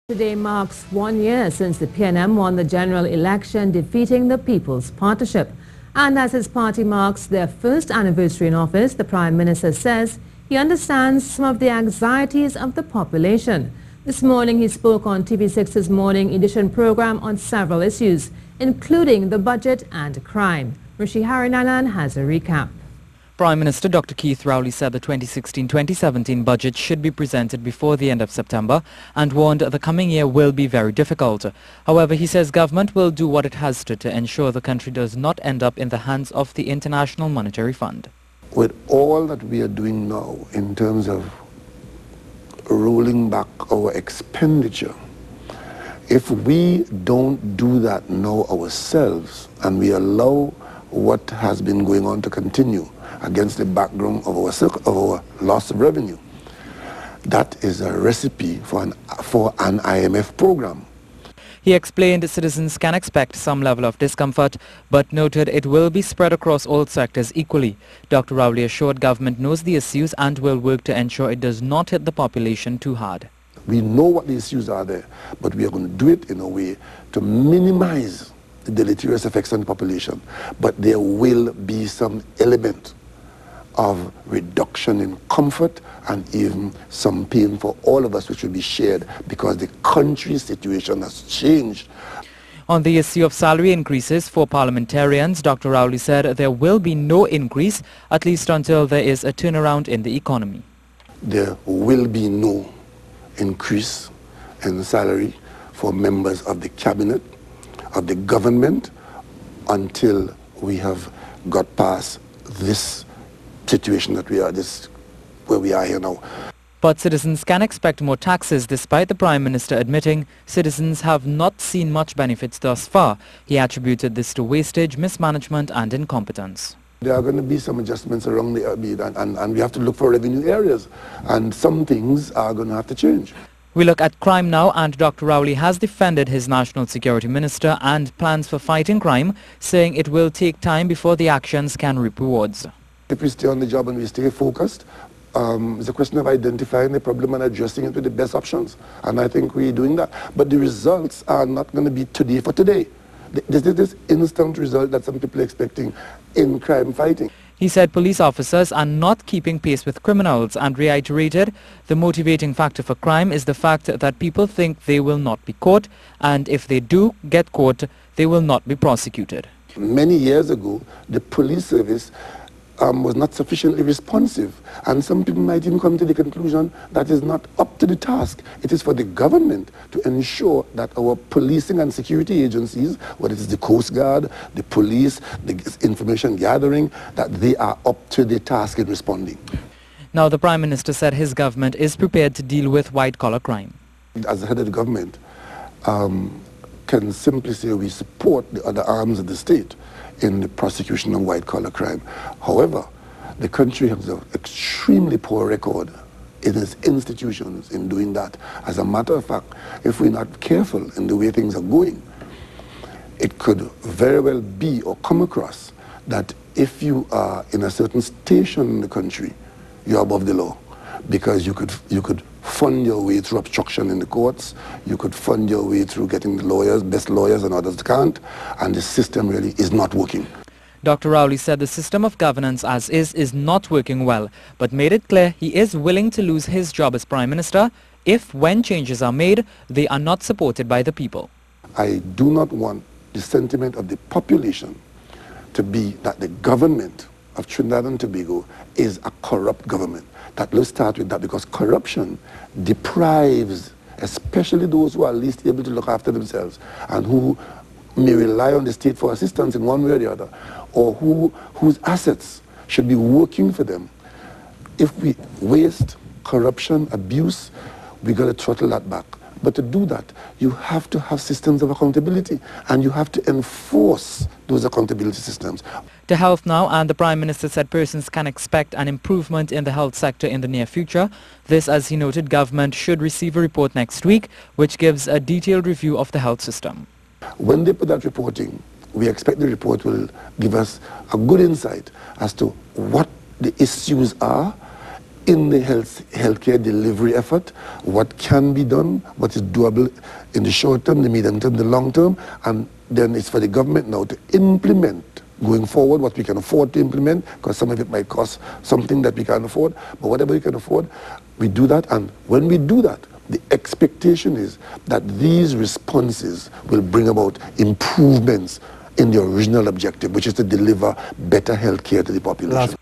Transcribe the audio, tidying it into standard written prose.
Today marks 1 year since the PNM won the general election, defeating the People's Partnership. And as his party marks their first anniversary in office, the Prime Minister says he understands some of the anxieties of the population. This morning he spoke on TV6's Morning Edition program on several issues, including the budget and crime. Rishi Harinanan has a recap. Prime Minister Dr. Keith Rowley said the 2016-2017 budget should be presented before the end of September and warned the coming year will be very difficult. However, he says government will do what it has to ensure the country does not end up in the hands of the International Monetary Fund. With all that we are doing now in terms of rolling back our expenditure, if we don't do that now ourselves and we allow what has been going on to continue against the background of our loss of revenue, that is a recipe for an IMF program. He explained citizens can expect some level of discomfort, but noted it will be spread across all sectors equally. Dr. Rowley assured government knows the issues and will work to ensure it does not hit the population too hard. We know what the issues are there, but we are going to do it in a way to minimize the deleterious effects on the population. But there will be some element of reduction in comfort and even some pain for all of us, which will be shared because the country's situation has changed. On the issue of salary increases for parliamentarians, Dr. Rowley said there will be no increase, at least until there is a turnaround in the economy. There will be no increase in salary for members of the cabinet, of the government, until we have got past this situation that we are, where we are here now. But citizens can expect more taxes, despite the Prime Minister admitting citizens have not seen much benefits thus far. He attributed this to wastage, mismanagement and incompetence. There are going to be some adjustments around the and we have to look for revenue areas, and some things are going to have to change. We look at crime now, and Dr. Rowley has defended his National Security Minister and plans for fighting crime, saying it will take time before the actions can reap rewards. If we stay on the job and we stay focused, it's a question of identifying the problem and addressing it with the best options. And I think we're doing that. But the results are not going to be today for today. This instant result that some people are expecting in crime fighting. He said police officers are not keeping pace with criminals and reiterated the motivating factor for crime is the fact that people think they will not be caught, and if they do get caught, they will not be prosecuted. Many years ago, the police service was not sufficiently responsive, and some people might even come to the conclusion that is not up to the task. It is for the government to ensure that our policing and security agencies, whether it is the Coast Guard, the police, the information gathering, that they are up to the task in responding. Now, the Prime Minister said his government is prepared to deal with white-collar crime. As the head of the government, can simply say we support the other arms of the state in the prosecution of white-collar crime. However, the country has an extremely poor record in its institutions in doing that. As a matter of fact, if we're not careful in the way things are going, it could very well be or come across that if you are in a certain station in the country, you're above the law, because you could fund your way through obstruction in the courts, you could fund your way through getting the lawyers, best lawyers, and others can't, and the system really is not working. Dr. Rowley said the system of governance as is not working well, but made it clear he is willing to lose his job as Prime Minister if, when changes are made, they are not supported by the people. I do not want the sentiment of the population to be that the government of Trinidad and Tobago is a corrupt government. That let's start with that, because corruption deprives, especially those who are least able to look after themselves and who may rely on the state for assistance in one way or the other, or whose assets should be working for them. If we waste, corruption, abuse, we got to throttle that back. But to do that, you have to have systems of accountability, and you have to enforce those accountability systems. To health now, and the Prime Minister said persons can expect an improvement in the health sector in the near future. This, as he noted, government should receive a report next week, which gives a detailed review of the health system. When they put that report in, we expect the report will give us a good insight as to what the issues are in the healthcare delivery effort, what can be done, what is doable in the short term, the medium term, the long term, and then it's for the government now to implement going forward what we can afford to implement, because some of it might cost something that we can't afford, but whatever we can afford, we do that. And when we do that, the expectation is that these responses will bring about improvements in the original objective, which is to deliver better health care to the population.